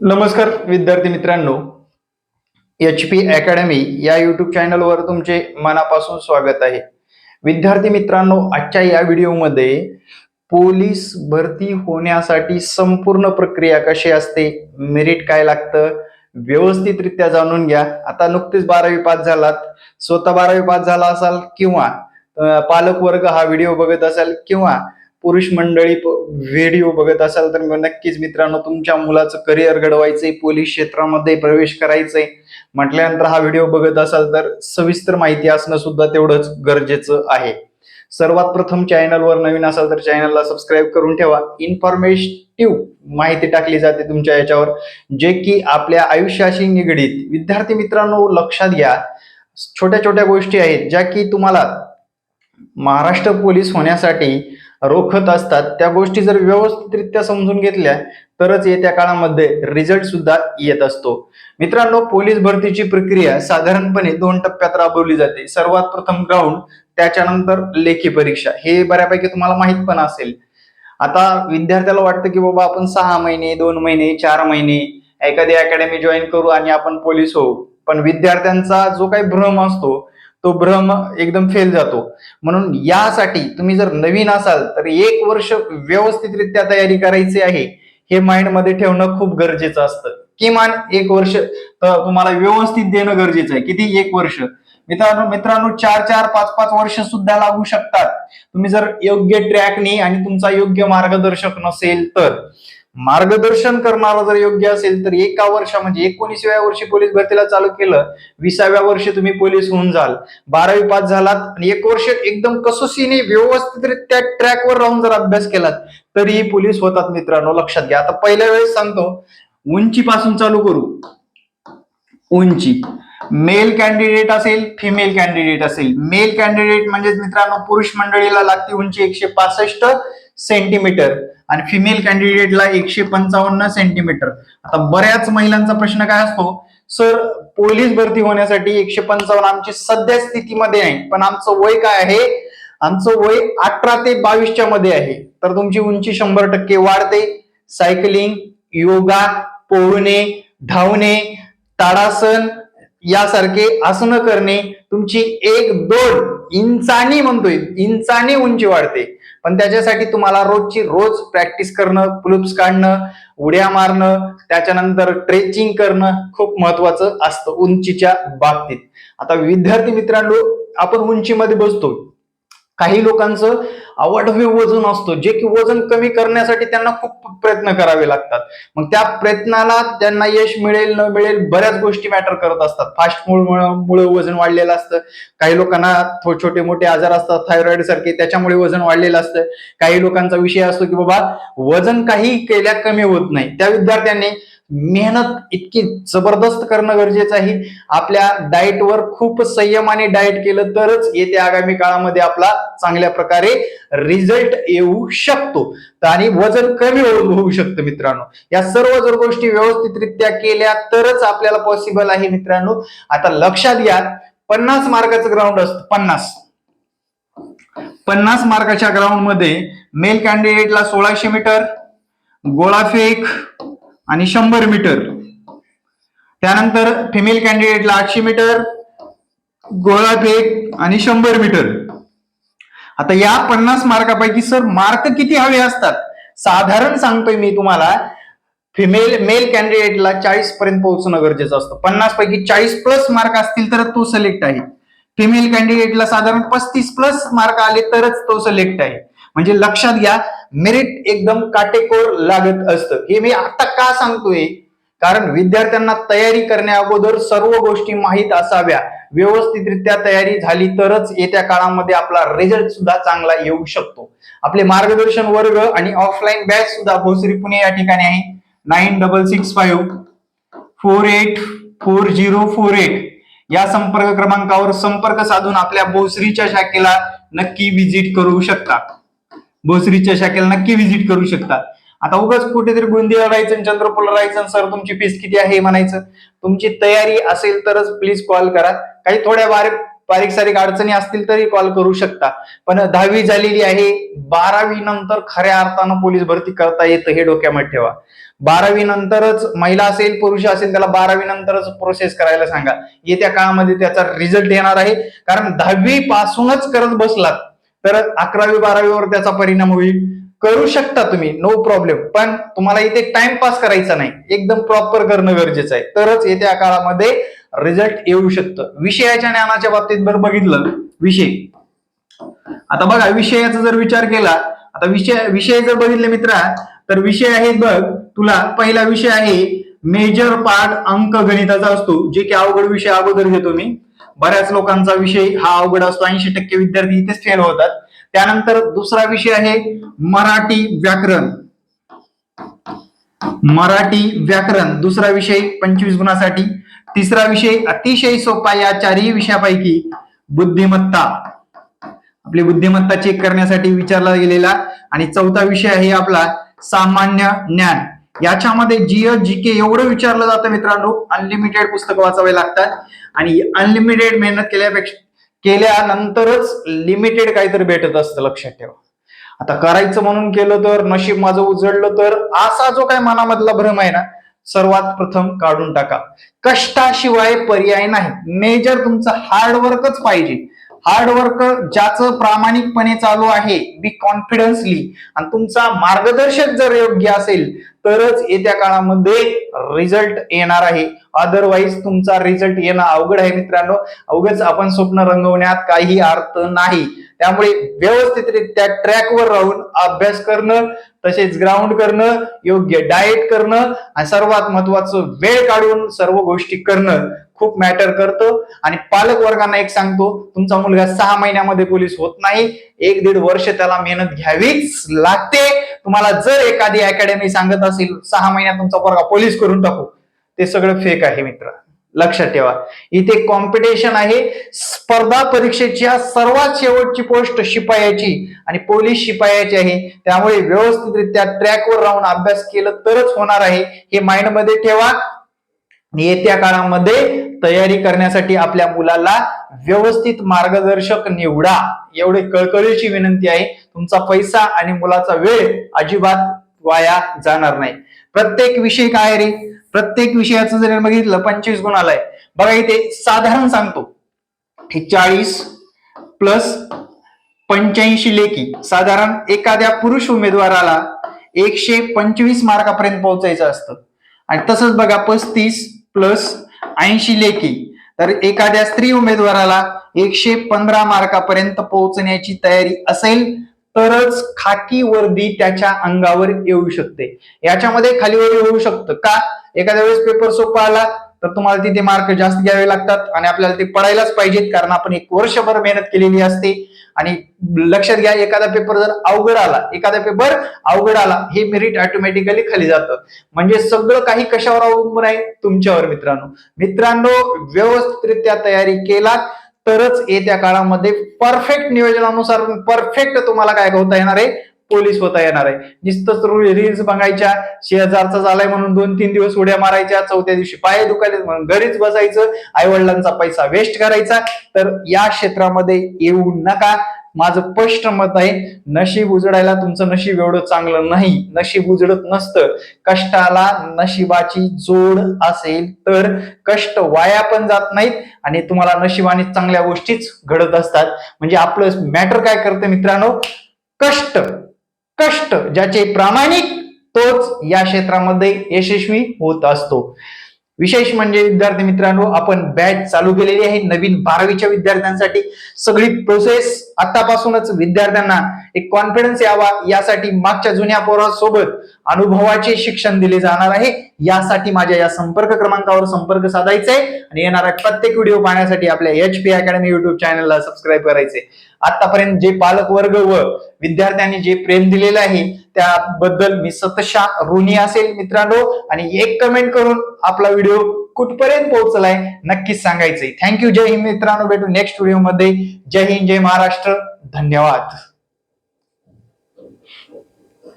नमस्कार विद्यार्थी मित्रांनो, HP अकॅडमी या यूट्यूब चॅनलवर तुमचे मनापासून स्वागत आहे. विद्यार्थी मित्रांनो, आजच्या या व्हिडिओमध्ये पोलीस भरती होण्यासाठी संपूर्ण प्रक्रिया कशी असते, मेरिट काय लागतं, व्यवस्थितरित्या जाणून घ्या. आता नुकतीच 12वी पास झालात, स्वतः 12वी पास झाला असाल किंवा पालक वर्ग हा व्हिडिओ बघत असाल किंवा पुरुष मंडळी व्हिडिओ बघत असाल तर नक्कीच मित्रांनो, तुमच्या मुलाचं करिअर घडवायचंय, पोलीस क्षेत्रामध्ये प्रवेश करायचंय म्हटल्यानंतर हा व्हिडिओ बघत असाल तर सविस्तर माहिती असणं सुद्धा तेवढंच गरजेचं आहे. सर्वात प्रथम चॅनलवर नवीन असाल तर चॅनलला सबस्क्राईब करून ठेवा. इन्फॉर्मेटिव्ह माहिती टाकली जाते तुमच्या याच्यावर, जे की आपल्या आयुष्याशी निगडीत. विद्यार्थी मित्रांनो, लक्षात घ्या, छोट्या छोट्या गोष्टी आहेत ज्या की तुम्हाला महाराष्ट्र पोलीस होण्यासाठी रोखत असतात. त्या गोष्टी जर व्यवस्थितरित्या समजून घेतल्या तरच येत्या काळामध्ये रिझल्ट सुद्धा येत असतो. मित्रांनो, पोलीस भरतीची प्रक्रिया साधारणपणे 2 टप्प्यात राबवली जाते. सर्वात प्रथम ग्राउंड, त्याच्यानंतर लेखी परीक्षा. हे बऱ्यापैकी तुम्हाला माहित पण असेल. आता विद्यार्थ्याला वाटतं की बाबा आपण 6 महिने, 2 महिने, 4 महिने एखादी अकॅडमी जॉईन करू आणि आपण पोलीस होऊ. पण विद्यार्थ्यांचा जो काही भ्रम असतो तो भ्रम एकदम फेल जातो. म्हणून यासाठी तुम्ही जर नवीन असाल तर 1 वर्ष व्यवस्थितरित्या तयारी करायची आहे, हे माइंड मध्ये ठेवणं खूप गरजेचं असतं. किमान 1 वर्ष तुम्हाला व्यवस्थित देणं गरजेचं आहे. किती? 1 वर्ष. मित्रांनो 4-4, 5-5 वर्ष सुद्धा लागू शकतात, तुम्ही जर योग्य ट्रॅकनी आणि तुमचा योग्य मार्गदर्शक नसेल तर. मार्गदर्शन करणारा जर योग्य असेल तर 1 वर्ष म्हणजे 19व्या वर्षी पोलीस भरतीला चालू केलं, 20व्या वर्षी तुम्ही पोलीस होऊन जाल. 12वी पास झालात आणि 1 वर्ष एकदम कसोशीने व्यवस्थितरित्या ट्रॅकवर राहून जर अभ्यास केलात तरीही पोलीस होतात. मित्रांनो लक्षात घ्या. आता पहिल्या वेळेस सांगतो, उंचीपासून चालू करू. उंची, मेल कॅन्डिडेट असेल, फिमेल कॅन्डिडेट असेल. मेल कॅन्डिडेट म्हणजे मित्रांनो पुरुष मंडळीला लागते उंची 165 सेंटीमीटर आणि फिमेल कॅन्डिडेटला 155 सेंटीमीटर. आता बऱ्याच महिलांचा प्रश्न काय असतो, सर पोलीस भरती होण्यासाठी 155 आमची सध्या स्थितीमध्ये आहे, पण आमचं वय काय आहे? आमचं वय 18 ते 22च्या मध्ये आहे. तर तुमची उंची 100% वाढते. सायकलिंग, योगा, पोहणे, धावणे, ताडासन यासारखे आसनं करणे, तुमची 1-2 इंचानी म्हणतोय, इंचानी उंची वाढते. पण त्याच्यासाठी तुम्हाला रोज प्रॅक्टिस करणं, पुलअप्स काढणं, उड्या मारणं, त्याच्यानंतर ट्रेचिंग करणं खूप महत्वाचं असतं उंचीच्या बाबतीत. आता विद्यार्थी मित्रांनो, आपण उंचीमध्ये बसतो, काही लोकांचं अवाढव्य वजन असतो, जे की वजन कमी करण्यासाठी त्यांना खूप प्रयत्न करावे लागतात. मग त्या प्रयत्नाला त्यांना यश मिळेल न मिळेल बऱ्याच गोष्टी मॅटर करत असतात. फास्ट मुळे वजन वाढलेलं असतं, काही लोकांना छोटे मोठे आजार असतात, थायरॉइड सारखे, त्याच्यामुळे वजन वाढलेलं असतं. काही लोकांचा विषय असतो की बाबा वजन काही केल्या कमी होत नाही. त्या विद्यार्थ्यांनी मेहनत इतकी जबरदस्त करणं गरजेचं आहे. आपल्या डाएटवर खूप संयमाने डाएट केलं तरच येत्या आगामी काळामध्ये आपला चांगल्या प्रकारे रिझल्ट येऊ शकतो आणि वजन कमी होऊ शकतं. मित्रांनो, या सर्व जर गोष्टी व्यवस्थितरित्या केल्या तरच आपल्याला पॉसिबल आहे. मित्रांनो, आता लक्षात घ्या, 50 मार्काचं ग्राउंड असतं. 50 मार्काच्या ग्राउंड मध्ये मेल कॅन्डिडेटला 1600 मीटर, गोळाफेक आणि 100 मीटर. त्यानंतर फिमेल कॅन्डिडेटला 800 मीटर, गोळाफेक आणि 100 मीटर. आता या 50 मार्कापैकी सर मार्क किती हवे असतात? साधारण सांगतोय मी तुम्हाला, मेल कॅन्डिडेटला 40 पर्यंत पोहोचणं गरजेचं असतं. 50 पैकी 40 प्लस मार्क असतील तर तो सिलेक्ट आहे. फिमेल कॅन्डिडेटला साधारण 35 प्लस मार्क आले तरच तो सिलेक्ट आहे. म्हणजे लक्षात घ्या, मेरिट एकदम काटेकोर लागत असतं. हे मी आता का सांगतोय, कारण विद्यार्थ्यांना तयारी करण्या अगोदर सर्व गोष्टी माहीत असाव्या. व्यवस्थितरित्या तयारी झाली तरच येत्या काळामध्ये आपला रिझल्ट सुद्धा चांगला येऊ शकतो. आपले मार्गदर्शन वर्ग आणि ऑफलाईन बॅच सुद्धा भोसरी पुणे या ठिकाणी आहे. 9665 484048 या संपर्क क्रमांकावर संपर्क साधून आपल्या भोसरीच्या शाखेला नक्की व्हिजिट करू शकता. भोसरीच्या शाखेला नक्की व्हिजिट करू शकता. आता उगाच कुठेतरी गोंदियाला राहायचं, चंद्रपूरला राहायचं, सर तुमची फीस किती आहे म्हणायचं. तुमची तयारी असेल तरच प्लीज कॉल करा. काही थोड्या बारीक सारीक अडचणी असतील तरी कॉल करू शकता. पण 10वी झालेली आहे, 12वी नंतर खऱ्या अर्थानं पोलीस भरती करता येतं हे डोक्यामध्ये ठेवा. 12वी नंतरच महिला असेल पुरुष असेल त्याला 12वी नंतरच प्रोसेस करायला सांगा. येत्या काळामध्ये त्याचा रिझल्ट येणार आहे. कारण 10वी पासूनच करत बसलात तर 11वी 12वीवर त्याचा परिणाम होईल. करू शकता तुम्ही, नो प्रॉब्लेम, पण तुम्हाला इथे टाइमपास करायचा नाही, एकदम प्रॉपर करणं गरजेचं आहे, तरच येत्या काळामध्ये रिझल्ट येऊ शकतं. विषयाच्या ज्ञानाच्या बाबतीत जर बघितलं विषय, आता बघा विषयाचा जर विचार केला, आता विषय जर बघितले मित्रा तर विषय आहेत बघ, तुला पहिला विषय आहे मेजर पार्ट अंक गणिताचा असतो, जे की अवघड विषय अगोदर घेतो मी. बऱ्याच लोकांचा विषय हा अवघड असतो, 80% विद्यार्थी इथेच फेल होतात. त्यानंतर दुसरा विषय आहे मराठी व्याकरण. मराठी व्याकरण दुसरा विषय 25 गुणासाठी. तिसरा विषय अतिशय सोपा या चारही विषयापैकी बुद्धिमत्ता, आपली बुद्धिमत्ता चेक करण्यासाठी विचारला गेलेला. आणि चौथा विषय आहे आपला सामान्य ज्ञान. याच्यामध्ये जीएस जीके एवढं विचारलं जातं मित्रांनो, अनलिमिटेड पुस्तकं वाचावे लागतात आणि अनलिमिटेड मेहनत केल्यानंतरच लिमिटेड काहीतरी भेटत असतं, लक्षात ठेवा. आता करायचं म्हणून केलं तर नशीब माझं उजळलं तर, असा जो काय मनामधला भ्रम आहे ना, सर्वात प्रथम काढून टाका. कष्टाशिवाय पर्याय नाही. मेजर तुमचं हार्डवर्कच पाहिजे. हार्डवर्क ज्याचं प्रामाणिकपणे चालू आहे, बी कॉन्फिडन्सली, आणि तुमचा मार्गदर्शक जर योग्य असेल तरच येत्या काळामध्ये रिझल्ट येणार आहे. अदरवाईज तुमचा रिझल्ट येणं अवघड आहे मित्रांनो. अवघच आपण स्वप्न रंगवण्यात काही अर्थ नाही. त्यामुळे व्यवस्थितरित्या ट्रॅकवर राहून अभ्यास करणं, तसेच ग्राउंड करणं, योग्य डाएट करणं आणि सर्वात महत्वाचं वेळ काढून सर्व गोष्टी करणं खूप मॅटर करतं. आणि पालक वर्गांना एक सांगतो, तुमचा मुलगा 6 महिन्यामध्ये पोलीस होत नाही, 1-1.5 वर्ष त्याला मेहनत घ्यावीच लागते. तुम्हाला जर एखादी अकॅडमी सांगत असेल 6 महिन्यात तुमचा पोरगा पोलीस करून टाकू, ते सगळं फेक आहे मित्र, लक्षात ठेवा. इथे कॉम्पिटिशन आहे. स्पर्धा परीक्षेच्या सर्वात शेवटची पोस्ट शिपायाची आणि पोलीस शिपायाची आहे. त्यामुळे व्यवस्थितरित्या ट्रॅकवर राहून अभ्यास केलं तरच होणार आहे, हे माइंड मध्ये ठेवा. येत्या काळामध्ये तयारी करण्यासाठी आपल्या मुलाला व्यवस्थित मार्गदर्शक निवडा, एवढे कळकळीची विनंती आहे. तुमचा पैसा आणि मुलाचा वेळ अजिबात वाया जाणार नाही. प्रत्येक विषय काय रे, प्रत्येक विषयाचं जर बघितलं 25 गुण आलाय बघा. इथे साधारण सांगतो, 40 प्लस 85 लेखी, साधारण एखाद्या पुरुष उमेदवाराला 125 मार्कापर्यंत पोहोचायचं असतं. आणि तसंच बघा 35 प्लस 80 लेखी, तर एखाद्या स्त्री उमेदवाराला 115 मार्कापर्यंत पोहोचण्याची तयारी असेल तरच खाकी वर्दी त्याच्या अंगावर येऊ शकते. याच्यामध्ये खालीवर होऊ शकतं का, एखाद्या वेळेस पेपर सोपा आला तर तुम्हाला तिथे मार्क जास्त घ्यावे लागतात आणि आपल्याला ते पडायलाच पाहिजेत, कारण आपण 1 वर्षभर मेहनत केलेली असते. आणि लक्षात घ्या, एखादा पेपर जर अवघड आला, हे मेरिट ऑटोमॅटिकली खाली जातं. म्हणजे सगळं काही कशावर अवलंबून आहे, तुमच्यावर मित्रांनो. व्यवस्थितरित्या तयारी केला तरच येत्या काळामध्ये परफेक्ट नियोजनानुसार परफेक्ट तुम्हाला काय होता येणार आहे, पोलीस होता येणार आहे. नुसतंच रील्स बघायच्या, शेजारचा झालाय म्हणून 2-3 दिवस उड्या मारायच्या, चौथ्या दिवशी पाय दुखायले म्हणून घरीच बसायचं, आई वडिलांचा पैसा वेस्ट करायचा, तर या क्षेत्रामध्ये येऊ नका. माझं स्पष्ट मत आहे, नशीब उजडायला तुमचं नशीब एवढं चांगलं नाही, नशीब उजडत नसतं. कष्टाला नशिबाची जोड असेल तर कष्ट वाया पण जात नाहीत आणि तुम्हाला नशिबाने चांगल्या गोष्टीच घडत असतात. म्हणजे आपलं मॅटर काय करतं मित्रांनो, कष्ट ज्याचे प्रामाणिक तोच या क्षेत्रामध्ये यशस्वी होत असतो. विशेष म्हणजे विद्यार्थी मित्रांनो, आपण बॅच चालू केलेली आहे नवीन 12वीच्या विद्यार्थ्यांसाठी. सगळी प्रोसेस आतापासूनच विद्यार्थ्यांना एक कॉन्फिडन्स यावा यासाठी मागच्या जुन्या पोरांसोबत अनुभवाचे शिक्षण दिले जाणार आहे. यासाठी माझ्या या संपर्क क्रमांकावर संपर्क साधायचा आहे आणि येणारा प्रत्येक व्हिडिओ पाहण्यासाठी आपल्या HP अकॅडमी युट्यूब चॅनलला सबस्क्राईब करायचे. आतापर्यंत जे पालक वर्ग व विद्यार्थ्यांनी जे प्रेम दिलेलं आहे त्याबद्दल मी शतशः ऋणी असेल मित्रांनो. आणि एक कमेंट करून आपला व्हिडिओ कुठपर्यंत पोहोचलाय नक्कीच सांगायचंय. थँक्यू. जय हिंद मित्रांनो, भेटू नेक्स्ट व्हिडिओ मध्ये. जय हिंद, जय महाराष्ट्र, धन्यवाद.